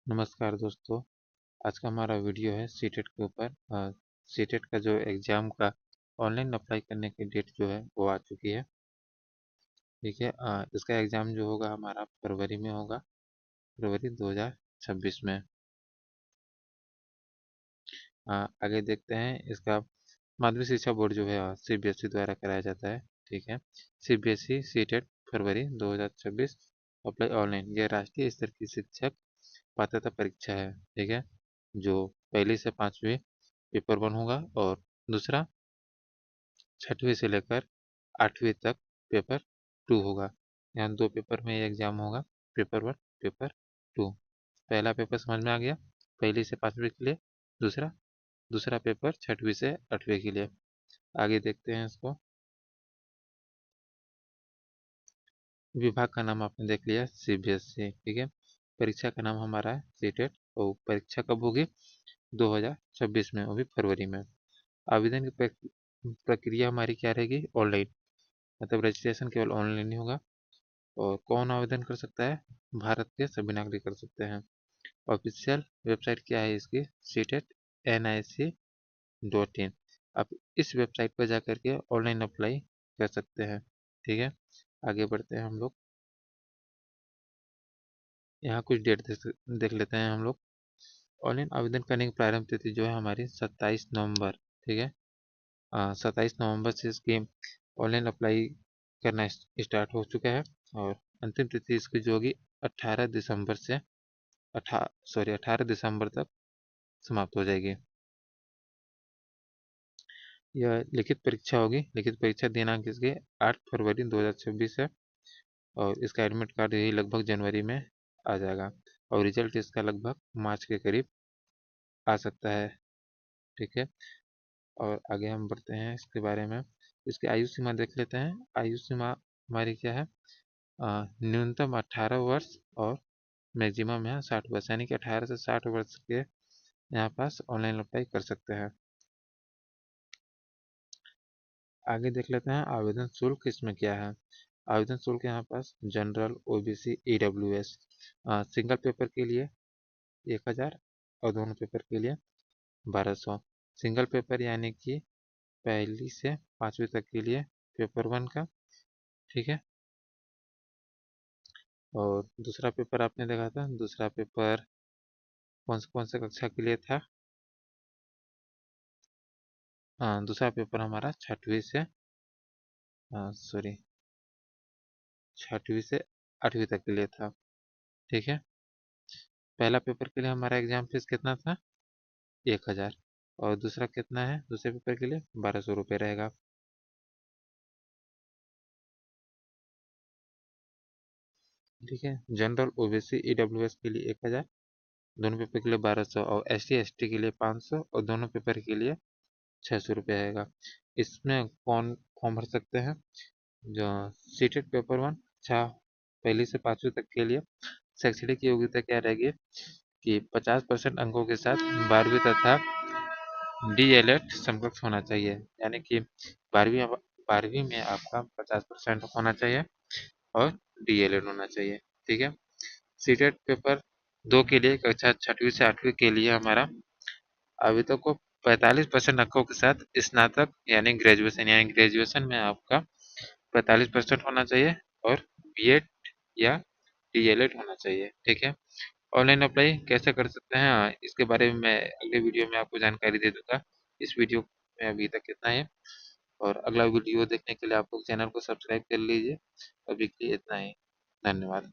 नमस्कार दोस्तों। आज का हमारा वीडियो है सीटेट के ऊपर। सीटेट का जो एग्ज़ाम का ऑनलाइन अप्लाई करने की डेट जो है वो आ चुकी है। ठीक है। इसका एग्ज़ाम जो होगा हमारा फरवरी में होगा, फरवरी 2026 में। आगे देखते हैं। इसका माध्यमिक शिक्षा बोर्ड जो है सीबीएसई द्वारा कराया जाता है। ठीक है। सीबीएसई सीटेट फरवरी 2026 अप्लाई ऑनलाइन। यह राष्ट्रीय स्तर की शिक्षक पात्रता परीक्षा है। ठीक है। जो पहली से 5वीं पेपर 1 होगा और दूसरा 6वीं से लेकर 8वीं तक पेपर 2 होगा। यहाँ 2 पेपर में ये एग्ज़ाम होगा, पेपर 1, पेपर 2। पहला पेपर समझ में आ गया, पहली से 5वीं के लिए। दूसरा दूसरा पेपर 6वीं से 8वीं के लिए। आगे देखते हैं इसको। विभाग का नाम आपने देख लिया, सीबीएसई। ठीक है। परीक्षा का नाम हमारा है सीटेट और परीक्षा कब होगी? 2026 में, वो भी फरवरी में। आवेदन की प्रक्रिया हमारी क्या रहेगी? ऑनलाइन, मतलब रजिस्ट्रेशन केवल ऑनलाइन ही होगा। और कौन आवेदन कर सकता है? भारत के सभी नागरिक कर सकते हैं। ऑफिशियल वेबसाइट क्या है इसकी? CTET.nic.in। आप इस वेबसाइट पर जा करके ऑनलाइन अप्लाई कर सकते हैं। ठीक है। आगे बढ़ते हैं हम लोग। यहाँ कुछ डेट देख लेते हैं हम लोग। ऑनलाइन आवेदन करने की प्रारंभ तिथि जो है हमारी 27 नवंबर। ठीक है। 27 नवंबर से इसकी ऑनलाइन अप्लाई करना स्टार्ट हो चुका है। और अंतिम तिथि इसकी जो होगी 18 दिसंबर से 18 दिसंबर तक समाप्त हो जाएगी। यह लिखित परीक्षा होगी। लिखित परीक्षा दिनांक इसके 8 फरवरी 2026 है। और इसका एडमिट कार्ड यही लगभग जनवरी में आ जाएगा। और रिजल्ट इसका लगभग मार्च के करीब आ सकता है। ठीक है। और आगे हम बढ़ते हैं इसके बारे में। इसकी आयु सीमा देख लेते हैं। आयु सीमा हमारी क्या है? न्यूनतम 18 वर्ष और मैक्सिमम है 60 वर्ष, यानी कि 18 से 60 वर्ष के यहाँ पास ऑनलाइन अप्लाई कर सकते हैं। आगे देख लेते हैं आवेदन शुल्क इसमें क्या है। आवेदन शुल्क यहाँ पास general, OBC, EWS single paper के लिए 1000 और दोनों पेपर के लिए 1200। सिंगल पेपर यानी कि पहली से 5वीं तक के लिए पेपर 1 का। ठीक है। और दूसरा पेपर आपने देखा था, दूसरा पेपर कौन से कक्षा के लिए था? दूसरा पेपर हमारा 6वीं से 8वीं तक के लिए था। ठीक है। पहला पेपर के लिए हमारा एग्जाम फीस कितना था? 1000। और दूसरा कितना है? दूसरे पेपर के लिए 1200 रुपये रहेगा। ठीक है। जनरल, ओबीसी, ईडब्ल्यूएस के लिए 1000, दोनों पेपर के लिए 1200, और एसटी एसटी के लिए 500 और दोनों पेपर के लिए 600 रुपये रहेगा। इसमें कौन फॉर्म भर सकते हैं? जो सीटेट पेपर 1 अच्छा, पहली से 5वीं तक के लिए शैक्षणिक योग्यता क्या रहेगी कि 50% अंकों के साथ 12वीं तथा डीएलएड समकक्ष होना चाहिए। यानी कि 12वीं 12वीं में आपका 50% होना चाहिए और डीएलएड होना चाहिए। ठीक है। सीटेट पेपर 2 के लिए कक्षा 6वीं से 8वीं के लिए हमारा आवेदक को 45% अंकों के साथ स्नातक यानी ग्रेजुएशन में आपका 45% होना चाहिए और बीएड या डीएलएड होना चाहिए। ठीक है। ऑनलाइन अप्लाई कैसे कर सकते हैं, इसके बारे में मैं अगले वीडियो में आपको जानकारी दे दूंगा। इस वीडियो में अभी तक इतना है। और अगला वीडियो देखने के लिए आप लोग चैनल को सब्सक्राइब कर लीजिए। अभी के लिए इतना ही। धन्यवाद।